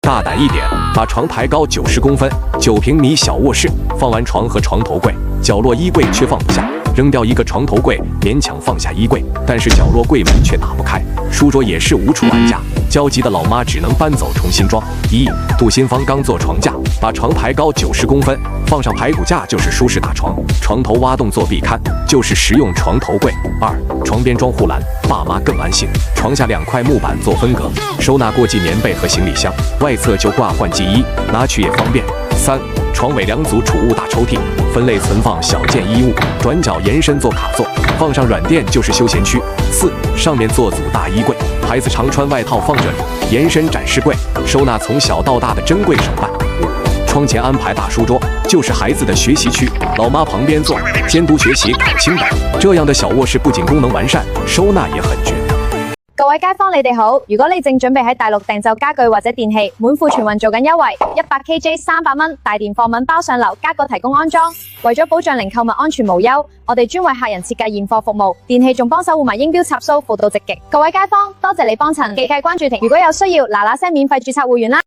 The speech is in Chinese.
大胆一点，把床抬高90公分，9平米小卧室，放完床和床头柜，角落衣柜却放不下，扔掉一个床头柜，勉强放下衣柜，但是角落柜门却打不开，书桌也是无处安架，焦急的老妈只能搬走重新装。杜新芳刚做床架，把床抬高90公分，放上排骨架就是舒适大床，床头挖洞做壁龛就是实用床头柜。床边装护栏，爸妈更安心，床下2块木板做分隔，收纳过季棉被和行李箱，外侧就挂换季衣，拿取也方便。床尾2组储物大抽屉，分类存放小件衣物，转角延伸做卡座，放上软垫就是休闲区。上面做组大衣柜，孩子常穿外套放这里，延伸展示柜，收纳从小到大的珍贵手办。窗前安排大书桌，就是孩子的学习区，老妈旁边坐，监督學習考清白。這樣的小卧室不僅功能完善，收納也很絕。各位街坊你哋好，如果你正準備喺大陸訂就家具或者電器，滿庫全運做緊優惠，100kg 300蚊，大電貨品包上樓，加個提供安裝。為咗保障零購物安全無憂，我哋專為客人設計現貨服務，電器仲幫手換埋英標插蘇，輔導直擊。各位街坊，多謝你幫襯，記得關注停。如果有需要，嗱嗱聲免費註冊會員啦。